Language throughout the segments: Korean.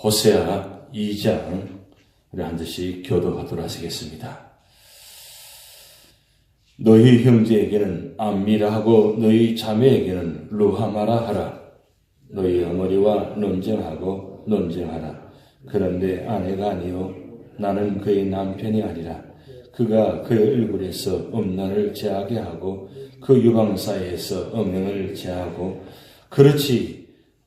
호세아 2장을 한 절씩 교독하도록 하시겠습니다. 너희 형제에게는 암미라 하고 너희 자매에게는 루하마라 하라. 너희 어머니와 논쟁하라. 그런데 아내가 아니요 나는 그의 남편이 아니라 그가 그의 얼굴에서 음란을 제하게 하고 그 유방 사이에서 음행을 제하고 그렇지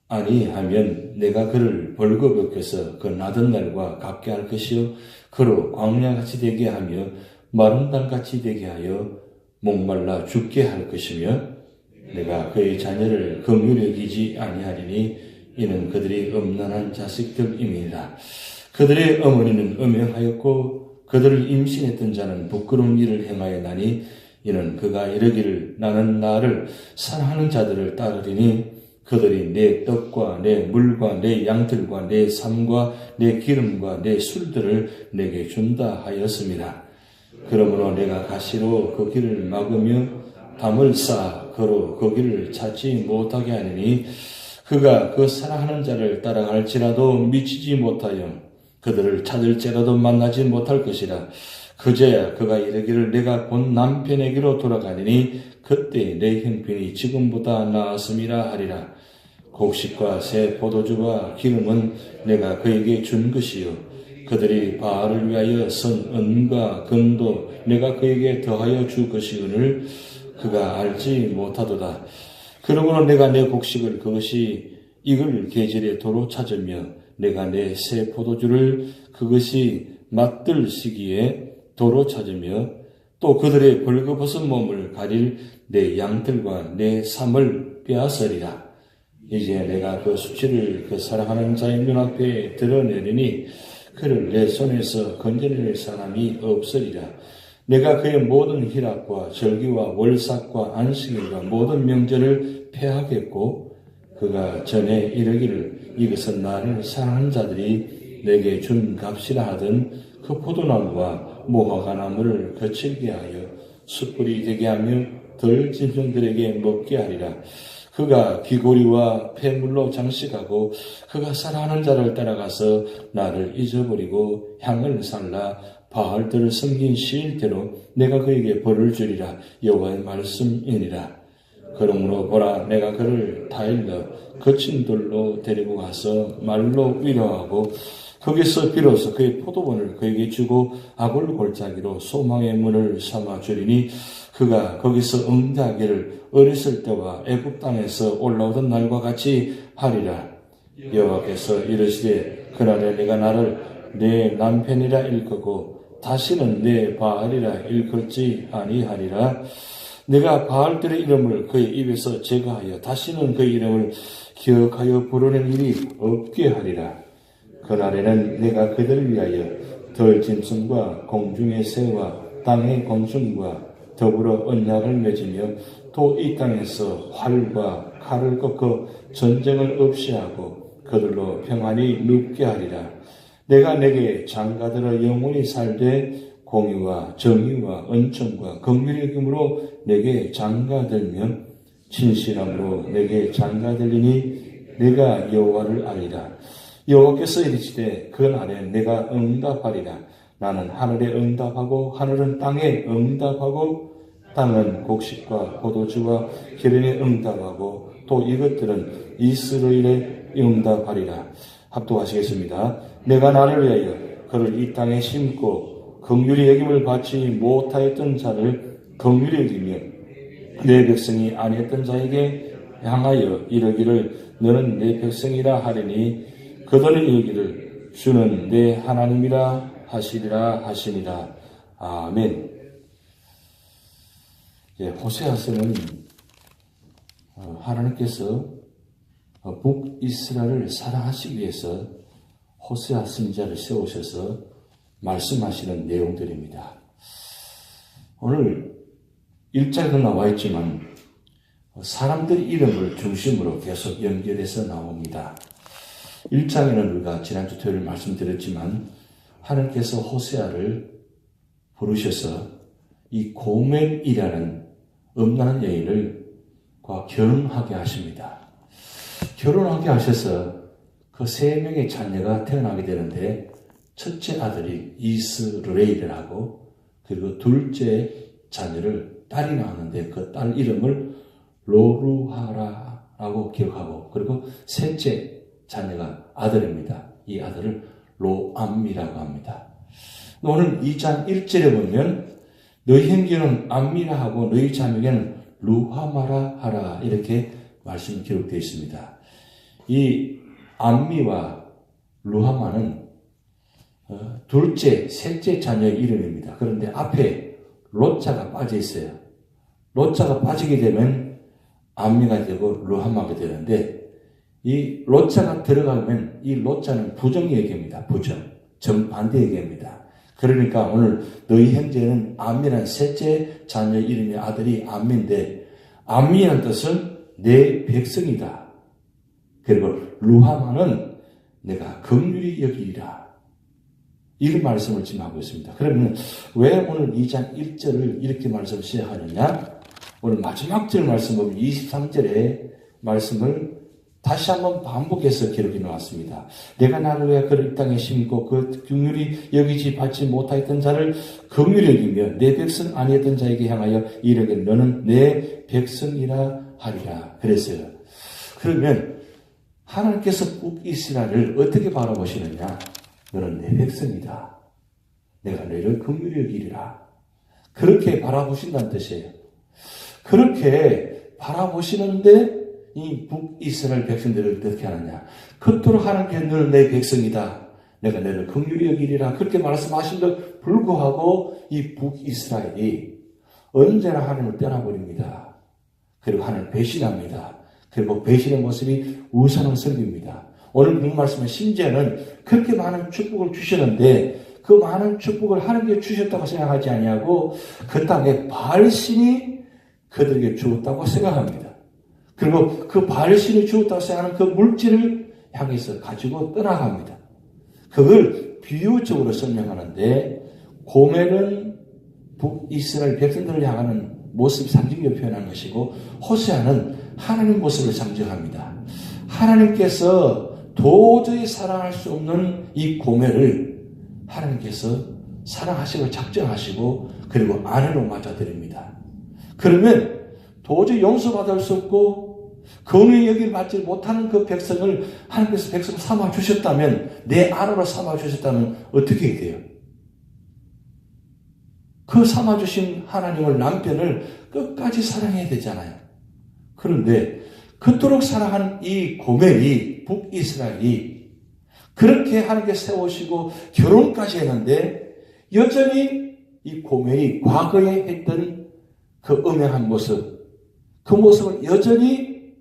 아니하면 내가 그를 벌거벗겨서 그 나던 날과 같게 할 것이요 그로 광야같이 되게 하며 마른 땅같이 되게 하여 목말라 죽게 할 것이며 내가 그의 자녀를 긍휼히 여기지 아니하리니 이는 그들이 음란한 자식들임이니라. 그들의 어머니는 음행하였고 그들을 임신했던 자는 부끄러운 일을 행하였나니 이는 그가 이르기를 나는 나를 사랑하는 자들을 따르리니 그들이 내 떡과 내 물과 내 양들과 내 삶과 내 기름과 내 술들을 내게 준다 하였습니다. 그러므로 내가 가시로 그 길을 막으며 담을 쌓아 그로 그 길을 찾지 못하게 하느니 그가 그 사랑하는 자를 따라갈지라도 미치지 못하여 그들을 찾을지라도 만나지 못할 것이라. 그제야 그가 이르기를 내가 곧 남편에게로 돌아가리니 그때 내 형편이 지금보다 나았음이라 하리라. 곡식과 새 포도주와 기름은 내가 그에게 준 것이요 그들이 바알을 위하여 쓴 은과 금도 내가 그에게 더하여 줄 것이오늘 그가 알지 못하도다. 그러므로 내가 내 곡식을 그것이 익을 계절에 도로 찾으며 내가 내 새 포도주를 그것이 맛들 시기에 도로 찾으며 또 그들의 벌거벗은 몸을 가릴 내 양들과 내 삶을 빼앗으리라. 이제 내가 그 수치를 그 사랑하는 자의 눈앞에 드러내리니 그를 내 손에서 건져낼 사람이 없으리라. 내가 그의 모든 희락과 절기와 월삭과 안식일과 모든 명절을 폐하겠고 그가 전에 이르기를 이것은 나를 사랑하는 자들이 내게 준 값이라 하던 그 포도나무와 무화과나무를 거칠게 하여 숯불이 되게 하며 덜 짐승들에게 먹게 하리라. 그가 귀고리와 폐물로 장식하고 그가 사랑하는 자를 따라가서 나를 잊어버리고 향을 살라 바알들을 섬긴 시일대로 내가 그에게 벌을 주리라. 여호와의 말씀이니라. 그러므로 보라 내가 그를 타일러 거친 돌로 데리고 가서 말로 위로하고 거기서 비로소 그의 포도원을 그에게 주고 아굴 골짜기로 소망의 문을 삼아 주리니 그가 거기서 응대하기를 어렸을 때와 애굽 땅에서 올라오던 날과 같이 하리라. 여호와께서 이르시되 그날에 내가 나를 내 남편이라 일컫고 다시는 내 바알이라 일컫지 아니하리라. 내가 바알들의 이름을 그의 입에서 제거하여 다시는 그의 이름을 기억하여 부르는 일이 없게 하리라. 그날에는 내가 그들을 위하여 덜 짐승과 공중의 새와 땅의 곤충과 더불어 언약을 맺으며 또 이 땅에서 활과 칼을 꺾어 전쟁을 없이 하고 그들로 평안히 눕게 하리라. 내가 내게 장가들어 영원히 살되 공의와 정의와 은총과 긍휼의 힘으로 내게 장가들며 진실함으로 내게 장가들리니 내가 여호와를 알리라. 여호와께서 이르시되 그날에 내가 응답하리라. 나는 하늘에 응답하고 하늘은 땅에 응답하고 땅은 곡식과 포도주와 기름에 응답하고 또 이것들은 이스라엘에 응답하리라. 합독하시겠습니다. 내가 나를 위하여 그를 이 땅에 심고 긍휼히 여김을 받지 못하였던 자를 긍휼히 여기며 내 백성이 아니었던 자에게 향하여 이르기를 너는 내 백성이라 하리니 그들은 이르기를 주는 내 하나님이라 하시리라 하시니라. 아멘. 호세아서는 하나님께서 북이스라엘을 사랑하시기 위해서 호세아 선지자를 세우셔서 말씀하시는 내용들입니다. 오늘 1장에도 나와 있지만 사람들 이름을 중심으로 계속 연결해서 나옵니다. 1장에는 우리가 지난주 토요일 말씀드렸지만 하나님께서 호세아를 부르셔서 이 고멜이라는 음란한 여인과 결혼하게 하십니다. 결혼하게 하셔서 그 세 명의 자녀가 태어나게 되는데 첫째 아들이 이스라엘을 하고 그리고 둘째 자녀를 딸이 낳았는데 그 딸 이름을 로루하라라고 기억하고 그리고 셋째 자녀가 아들입니다. 이 아들을 로암미라고 합니다. 오늘 2장 1절에 보면 너희 형제는 암미라 하고 너희 자녀에게는 루하마라 하라 이렇게 말씀이 기록되어 있습니다. 이 암미와 루하마는 둘째, 셋째 자녀의 이름입니다. 그런데 앞에 로자가 빠져 있어요. 로자가 빠지게 되면 암미가 되고 루하마가 되는데 이 로자가 들어가면 이 로자는 부정 얘기입니다. 부정. 정반대 얘기입니다. 그러니까 오늘 너희 형제는 암미라는 셋째 자녀의 이름의 아들이 암미인데 암미라는 뜻은 내 백성이다. 그리고 루하마는 내가 긍휼히 여기리라. 이런 말씀을 지금 하고 있습니다. 그러면 왜 오늘 2장 1절을 이렇게 말씀 시작하느냐? 오늘 마지막 절 말씀 보면 23절의 말씀을 다시 한번 반복해서 기록해 놓았습니다. 내가 나를 위해 그를 이 땅에 심고 그 긍휼히 여기지 받지 못하였던 자를 긍휼히 여기며 내 백성 아니었던 자에게 향하여 이르게 너는 내 백성이라 하리라 그랬어요. 그러면 하나님께서 북이스라엘을 어떻게 바라보시느냐? 너는 내 백성이다. 내가 너를 긍휼히 여기리라. 그렇게 바라보신다는 뜻이에요. 그렇게 바라보시는데 이 북이스라엘 백성들을 어떻게 하느냐? 그토록 하나님께서 너는 내 백성이다. 내가 너를 긍휼히 여기리라. 그렇게 말씀하신데도 불구하고 이 북이스라엘이 언제나 하나님을 떠나버립니다. 그리고 하나님을 배신합니다. 그리고 배신의 모습이 우상을 섬깁니다. 오늘 본 말씀은 심지어는 그렇게 많은 축복을 주셨는데 그 많은 축복을 하나님께 주셨다고 생각하지 아니하고 그 땅에 바알신이 그들에게 주었다고 생각합니다. 그리고 그 바알신이 주었다고 생각하는 그 물질을 향해서 가지고 떠나갑니다. 그걸 비유적으로 설명하는데 고멜은 북이스라엘 백성들을 향하는 모습 상징적으로 표현한 것이고 호세아는 하나님 모습을 상징합니다. 하나님께서 도저히 사랑할 수 없는 이 고멜을 하나님께서 사랑하시고 작정하시고 그리고 아내로 맞아들입니다. 그러면 도저히 용서받을 수 없고 긍휼히 여김을 받지 못하는 그 백성을 하나님께서 백성을 삼아주셨다면 내 아내로 삼아주셨다면 어떻게 돼요? 그 삼아주신 하나님을 남편을 끝까지 사랑해야 되잖아요. 그런데 그토록 사랑한 이 고멜이 북이스라엘이 그렇게 하나님께 세우시고 결혼까지 했는데 여전히 이 고멜이 과거에 했던 그 음행한 모습 그 모습을 여전히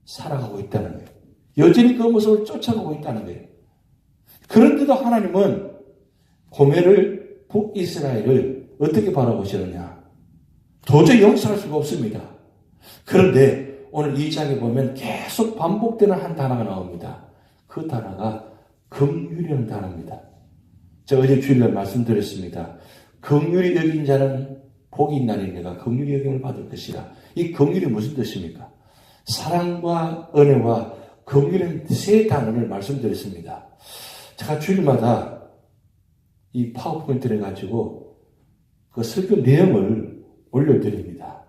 살아가고 있다는 거예요. 여전히 그 모습을 쫓아가고 있다는 거예요. 그런데도 하나님은 고멜을 북이스라엘을 어떻게 바라보시느냐? 도저히 용서할 수가 없습니다. 그런데 오늘 2장에 보면 계속 반복되는 한 단어가 나옵니다. 그 단어가 긍휼이라는 단어입니다. 제가 어제 주일날 말씀드렸습니다. 긍휼히 여긴 자는 복이 있나니 내가 긍휼히 여김을 받을 것이라. 이 긍휼이 무슨 뜻입니까? 사랑과 은혜와 긍휼은 세 단어를 말씀드렸습니다. 제가 주일마다 이 파워포인트를 가지고 그 설교 내용을 올려드립니다.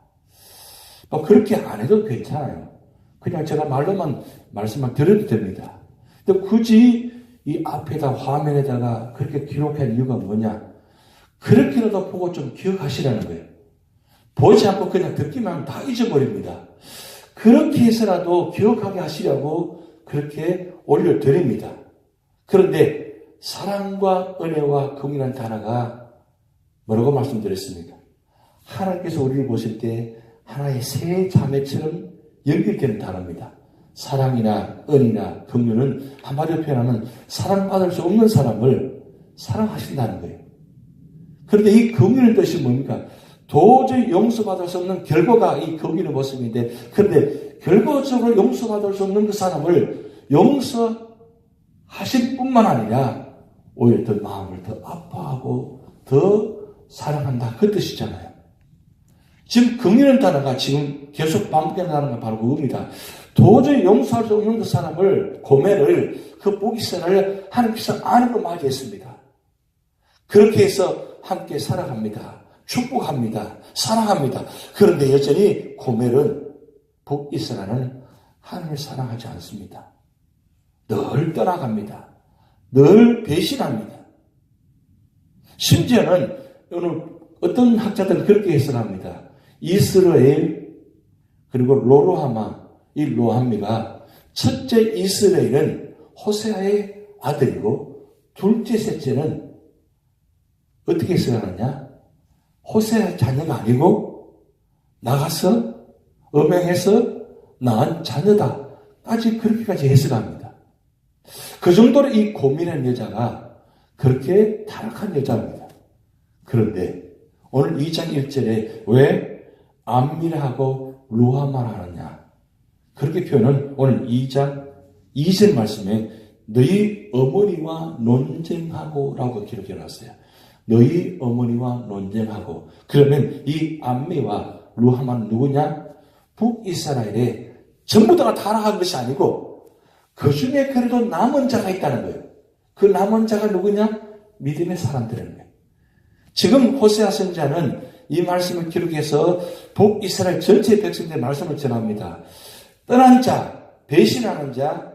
그렇게 안 해도 괜찮아요. 그냥 제가 말로만 말씀만 드려도 됩니다. 근데 굳이 이 앞에다 화면에다가 그렇게 기록한 이유가 뭐냐? 그렇게라도 보고 좀 기억하시라는 거예요. 보지 않고 그냥 듣기만 하면 다 잊어버립니다. 그렇게 해서라도 기억하게 하시려고 그렇게 올려드립니다. 그런데 사랑과 은혜와 긍휼이라는 단어가 뭐라고 말씀드렸습니까? 하나님께서 우리를 보실 때 하나의 새 자매처럼 연결되는 단어입니다. 사랑이나 은이나 긍휼은 한마디로 표현하면 사랑받을 수 없는 사람을 사랑하신다는 거예요. 그런데 이 긍휼의 뜻이 뭡니까? 도저히 용서받을 수 없는 결과가 이 긍휼의 모습인데 그런데 결과적으로 용서받을 수 없는 그 사람을 용서하실 뿐만 아니라 오히려 더 마음을 더 아파하고 더 사랑한다 그 뜻이잖아요. 지금 긍휼이라는 단어가 지금 계속 반복되는 단어가 바로 그겁니다. 도저히 용서할 수 없는 그 사람을, 고멜을, 그 북이스라엘을 하나님께서 안으로 맞이했습니다. 그렇게 해서 함께 살아갑니다. 축복합니다. 사랑합니다. 그런데 여전히 고멜은, 북이스라엘은 하나님을 사랑하지 않습니다. 늘 떠나갑니다. 늘 배신합니다. 심지어는 오늘 어떤 학자들은 그렇게 해석합니다. 이스라엘 그리고 로로하마, 이 로함미가 첫째 이스라엘은 호세아의 아들이고 둘째 셋째는 어떻게 해석하느냐? 호세아의 자녀가 아니고 나가서 음행해서 낳은 자녀다까지 그렇게까지 해석합니다. 그 정도로 이 고민한 여자가 그렇게 타락한 여자입니다. 그런데 오늘 2장 1절에 왜 암미라하고 루하마라 하느냐? 그렇게 표현은 오늘 2장 2절 말씀에 너희 어머니와 논쟁하고 라고 기록해 놨어요. 너희 어머니와 논쟁하고. 그러면 이 암미와 루하마는 누구냐? 북이스라엘에 전부 다가 타락한 것이 아니고 그 중에 그래도 남은 자가 있다는 거예요. 그 남은 자가 누구냐? 믿음의 사람들인 거예요. 지금 호세아 선지자는 이 말씀을 기록해서 북이스라엘 전체 백성들의 말씀을 전합니다. 떠난 자, 배신하는 자,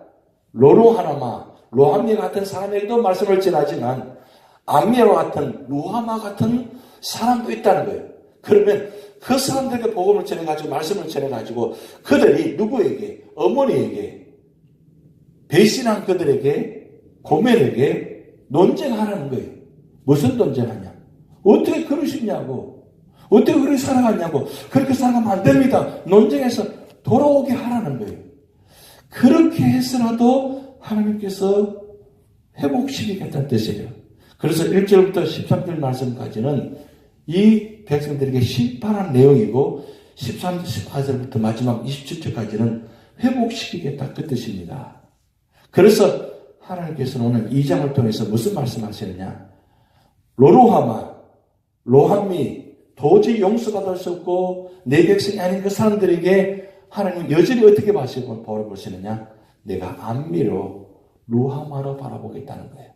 로로하나마, 로함미 같은 사람에게도 말씀을 전하지만 암미와 같은 루하마 같은 사람도 있다는 거예요. 그러면 그 사람들에게 복음을 전해가지고 말씀을 전해가지고 그들이 누구에게? 어머니에게, 배신한 그들에게, 고멜에게 논쟁하라는 거예요. 무슨 논쟁하냐? 어떻게 그러시냐고, 어떻게 그렇게 살아가냐고, 그렇게 살아가면 안 됩니다. 논쟁해서 돌아오게 하라는 거예요. 그렇게 해서라도 하나님께서 회복시키겠다는 뜻이에요. 그래서 1절부터 13절 말씀까지는 이 백성들에게 심판한 내용이고 13절, 14절부터 마지막 27절까지는 회복시키겠다 그 뜻입니다. 그래서 하나님께서는 오늘 2장을 통해서 무슨 말씀하시느냐? 로로하마, 로함미, 도저히 용서받을 수 없고 내 백성이 아닌 그 사람들에게 하나님은 여전히 어떻게 바라보시느냐? 내가 암미로 루하마로 바라보겠다는 거예요.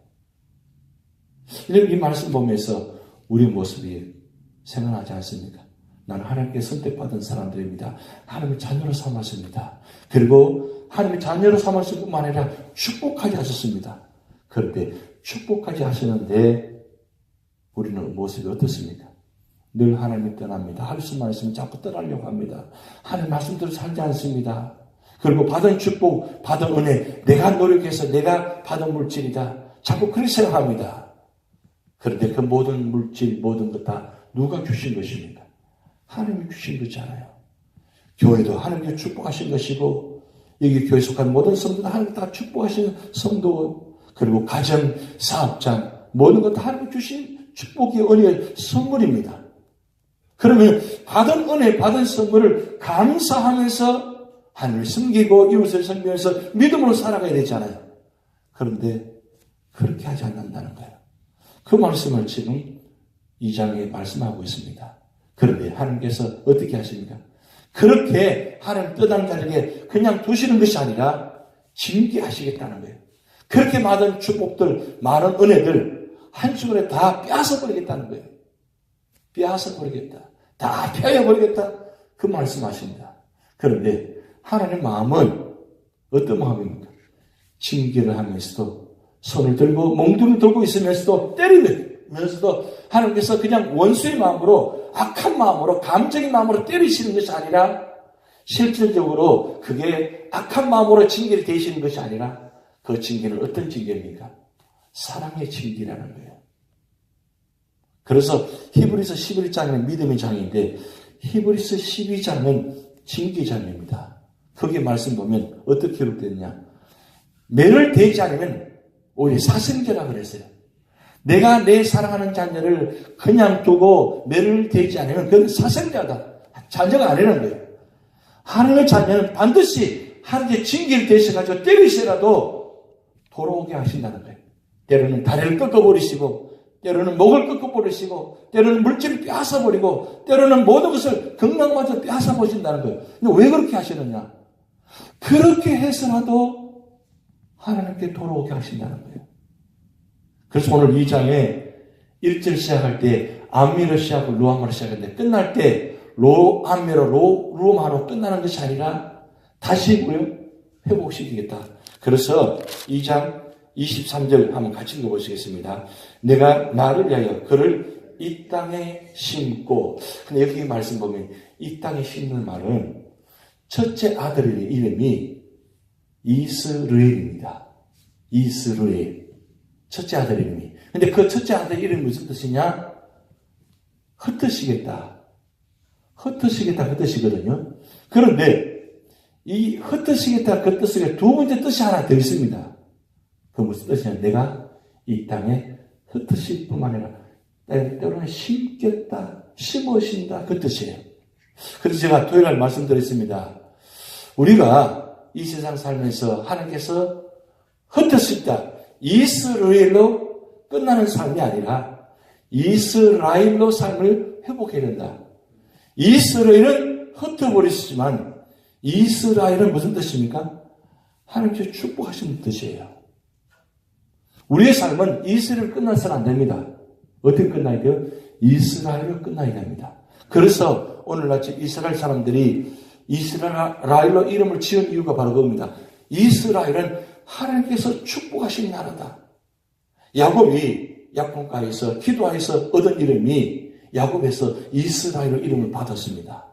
이 말씀 보면서 우리 모습이 생각나지 않습니까? 나는 하나님께 선택받은 사람들입니다. 하나님의 자녀로 삼았습니다. 그리고 하나님의 자녀로 삼았을 뿐만 아니라 축복까지 하셨습니다. 그런데 축복까지 하시는데 우리는 모습이 어떻습니까? 늘 하나님이 떠납니다. 하루씩만 있으면 자꾸 떠나려고 합니다. 하나님 말씀대로 살지 않습니다. 그리고 받은 축복, 받은 은혜, 내가 노력해서 내가 받은 물질이다. 자꾸 그렇게 생각합니다. 그런데 그 모든 물질, 모든 것 다 누가 주신 것입니까? 하나님이 주신 거잖아요. 교회도 하나님이 축복하신 것이고 여기 교회 속한 모든 성도도 하나님이 다 축복하신 성도, 그리고 가정, 사업장, 모든 것 다 하나님이 주신 축복의 은혜의 선물입니다. 그러면 받은 은혜, 받은 선물을 감사하면서 하나님을 섬기고 이웃을 섬기면서 믿음으로 살아가야 되잖아요. 그런데 그렇게 하지 않는다는 거예요. 그 말씀을 지금 2장에 말씀하고 있습니다. 그런데 하나님께서 어떻게 하십니까? 그렇게 하나님 떠난 자에게 그냥 두시는 것이 아니라 징계하시겠다는 거예요. 그렇게 받은 축복들, 많은 은혜들 한꺼번에 다 빼앗아버리겠다는 거예요. 빼앗아버리겠다. 다 펴야버리겠다. 그 말씀하십니다. 그런데 하나님의 마음은 어떤 마음입니까? 징계를 하면서도 손을 들고 몽둥이를 들고 있으면서도 때리면서도 하나님께서 그냥 원수의 마음으로, 악한 마음으로, 감정의 마음으로 때리시는 것이 아니라 실질적으로 그게 악한 마음으로 징계를 대시는 것이 아니라 그 징계는 어떤 징계입니까? 사랑의 징계라는 거예요. 그래서 히브리서 11장은 믿음의 장인데 히브리서 12장은 징계장입니다. 거기에 말씀 보면 어떻게 기록됐냐? 매를 대지 않으면 오히려 사생죄라 그랬어요. 내가 내 사랑하는 자녀를 그냥 두고 매를 대지 않으면 그건 사생죄다. 자녀가 아니라는 거예요. 하나님의 자녀는 반드시 하나님의 징계를 대셔가지고 때리시라도 돌아오게 하신다는 거예요. 때로는 다리를 꺾어버리시고, 때로는 목을 꺾어버리시고, 때로는 물질을 빼앗아버리고, 때로는 모든 것을 건강마저 빼앗아보신다는 거예요. 근데 왜 그렇게 하시느냐? 그렇게 해서라도 하나님께 돌아오게 하신다는 거예요. 그래서 오늘 2장에 1절 시작할 때 암미로 시작하고 루하마로 시작했는데 끝날 때 로암미로 루하마로 끝나는 것이 아니라 다시 회복시키겠다. 그래서 2장 23절 한번 같이 읽어보시겠습니다. 내가 나를 위하여 그를 이 땅에 심고, 근데 여기 말씀 보면 이 땅에 심는 말은 첫째 아들의 이름이 이스라엘입니다. 이스라엘. 첫째 아들 이름이. 근데 그 첫째 아들 이름이 무슨 뜻이냐? 흩으시겠다. 흩으시겠다. 그 뜻이거든요. 그런데 이 흩으시겠다. 그 뜻에 두 번째 뜻이 하나 더 있습니다. 그 무슨 뜻이냐? 내가 이 땅에 흩으실 뿐만 아니라 때로는 심겠다. 심으신다. 그 뜻이에요. 그래서 제가 토요일날 말씀드렸습니다. 우리가 이 세상 살면서 하나님께서 흩으시다. 이스라엘로 끝나는 삶이 아니라 이스라엘로 삶을 회복해야 된다. 이스라엘은 흩어버리시지만 이스라엘은 무슨 뜻입니까? 하나님께서 축복하시는 뜻이에요. 우리의 삶은 이스라엘 끝나서는 안 됩니다. 어떻게 끝나야 돼요? 이스라엘로 끝나야 됩니다. 그래서 오늘같이 이스라엘 사람들이 이스라엘로 이름을 지은 이유가 바로 그겁니다. 이스라엘은 하나님께서 축복하신 나라다. 야곱이 약혼가에서 기도하여서 얻은 이름이 야곱에서 이스라엘로 이름을 받았습니다.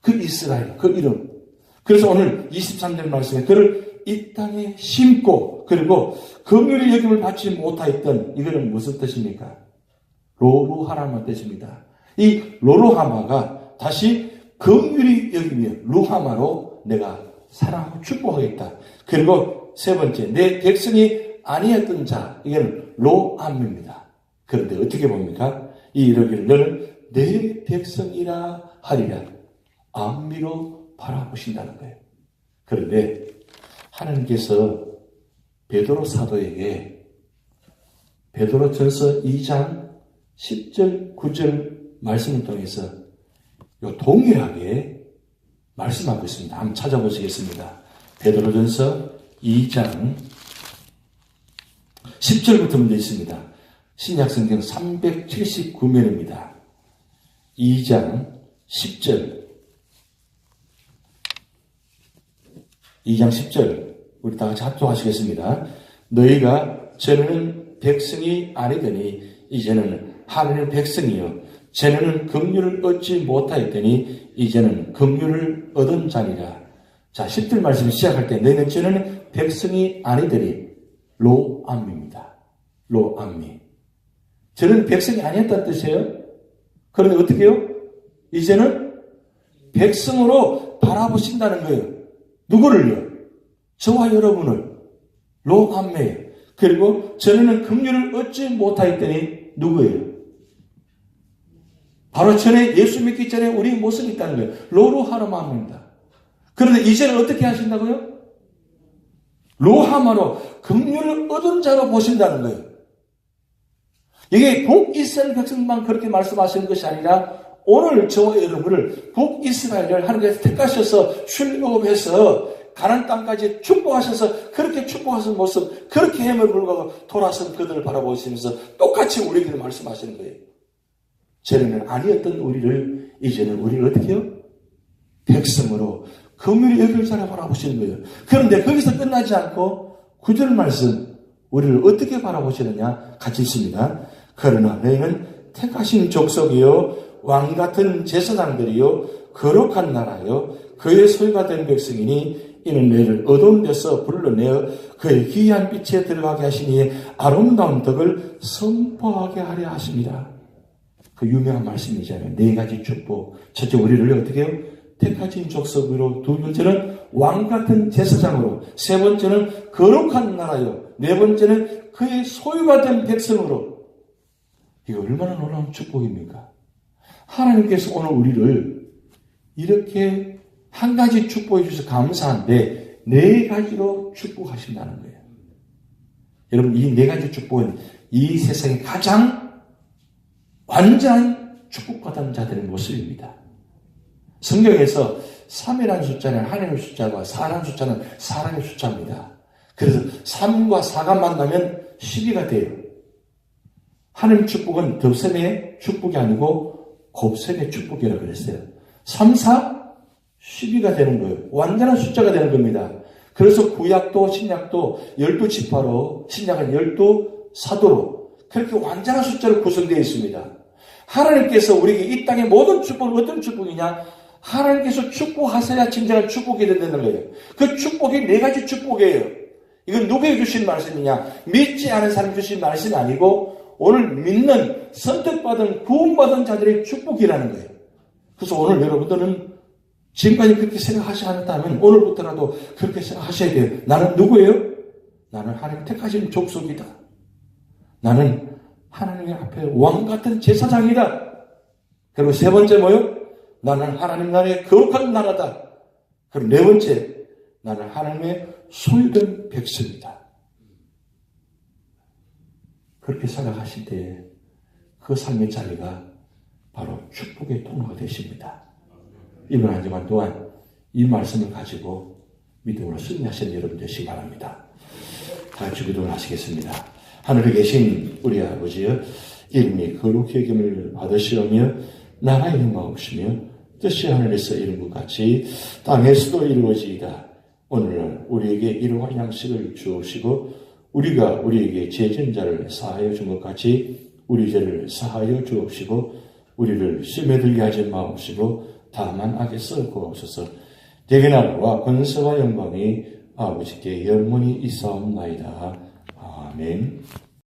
그 이스라엘, 그 이름. 그래서 오늘 23절 말씀에 그를 이 땅에 심고 그리고 긍휼의 여김을 받지 못하였던 이거는 무슨 뜻입니까? 로루하라는 뜻입니다. 이 로루하마가 다시 긍휼의 여김이요 루하마로 내가 사랑하고 축복하겠다. 그리고 세 번째, 내 백성이 아니었던 자, 이게는 로암입니다. 그런데 어떻게 봅니까? 이 이르기를 너는 내 백성이라 하리라. 암미로 바라보신다는 거예요. 그런데 하나님께서 베드로 사도에게 베드로전서 2장 10절 9절 말씀을 통해서 동일하게 말씀하고 있습니다. 한번 찾아보시겠습니다. 베드로전서 2장 10절부터 문제 있습니다. 신약성경 379면입니다. 2장 10절 2장 10절 우리 다 같이 합독하시겠습니다. 너희가 전에는 백성이 아니더니 이제는 하나님의 백성이요 전에는 긍휼을 얻지 못하였더니 이제는 긍휼을 얻은 자니라. 자, 10절 말씀 시작할 때 너희는 전에는 백성이 아니더니 로암입니다. 로암미. 저는 백성이 아니었다는 뜻이에요. 그런데 어떻게 해요? 이제는 백성으로 바라보신다는 거예요. 누구를요? 저와 여러분을. 로암미예요. 그리고 전에는 긍휼을 얻지 못하였더니 누구예요? 바로 전에 예수 믿기 전에 우리 모습이 있다는 거예요. 로루하마입니다. 그런데 이제는 어떻게 하신다고요? 로하마로 긍휼을 얻은 자로 보신다는 거예요. 이게 북이스라엘 백성만 그렇게 말씀하시는 것이 아니라 오늘 저와 여러분을 북이스라엘을 하나님께서 택하셔서 출애굽해서 가나안 땅까지 축복하셔서 그렇게 축복하신 모습, 그렇게 해을 불구하고 돌아선 그들을 바라보시면서 똑같이 우리에게 말씀하시는 거예요. 전에는 아니었던 우리를 이제는 우리를 어떻게 해요? 백성으로 긍휼히 여길 자라 바라보시는 거예요. 그런데 거기서 끝나지 않고 9절 말씀 우리를 어떻게 바라보시느냐 같이 있습니다. 그러나 너희는 택하신 족속이요 왕같은 제사장들이요 거룩한 나라요 그의 소유가 된 백성이니 이는 너희를 어두운 데서 불러내어 그의 귀한 빛에 들어가게 하시니 아름다운 덕을 선포하게 하려 하십니다. 그 유명한 말씀이잖아요. 네 가지 축복. 첫째 우리를 어떻게 해요? 택하신 족속으로, 두 번째는 왕같은 제사장으로, 세 번째는 거룩한 나라요, 네 번째는 그의 소유가 된 백성으로. 이거 얼마나 놀라운 축복입니까? 하나님께서 오늘 우리를 이렇게 한 가지 축복해 주셔서 감사한데 네 가지로 축복하신다는 거예요. 여러분 이 네 가지 축복은 이 세상에 가장 완전한 축복받은 자들의 모습입니다. 성경에서 3이라는 숫자는 하나님의 숫자고 4라는 숫자는 사람의 숫자입니다. 그래서 3과 4가 만나면 12가 돼요. 하나님 축복은 덧셈의 축복이 아니고 곱셈의 축복이라고 그랬어요. 3, 4, 12가 되는 거예요. 완전한 숫자가 되는 겁니다. 그래서 구약도 신약도 12지파로 신약은 12사도로 그렇게 완전한 숫자로 구성되어 있습니다. 하나님께서 우리에게 이 땅의 모든 축복은 어떤 축복이냐? 하나님께서 축복하셔야 진정한 축복이 된다는 거예요. 그 축복이 4가지 축복이에요. 이건 누구에게 주신 말씀이냐? 믿지 않은 사람이 주신 말씀이 아니고 오늘 믿는 선택받은 구원받은 자들의 축복이라는 거예요. 그래서 오늘 여러분들은 지금까지 그렇게 생각하지 않았다면 오늘부터라도 그렇게 생각하셔야 돼요. 나는 누구예요? 나는 하나님 택하신 족속이다. 나는 하나님 앞에 왕같은 제사장이다. 그리고 세 번째 뭐요? 나는 하나님 나라의 거룩한 나라다. 그리고 네 번째, 나는 하나님의 소유된 백성이다. 그렇게 생각하실 때 그 삶의 자리가 바로 축복의 통로가 되십니다. 이번 한 주간 동안 이 말씀을 가지고 믿음으로 승리하시는 여러분 되시기 바랍니다. 다 같이 기도를 하시겠습니다. 하늘에 계신 우리 아버지여, 이름이 거룩히 여김을 받으시오며 나라의 영광이시며 뜻이 하늘에서 이룬 것 같이 땅에서도 이루어지이다. 오늘날 우리에게 일용할 양식을 주옵시고 우리가 우리에게 죄진 자를 사하여 준 것 같이 우리 죄를 사하여 주옵시고 우리를 시험에 들게 하지 마옵시고 다만 악에서 구하옵소서. 대개 나라와 권세와 영광이 아버지께 영원히 있사옵나이다. 아멘.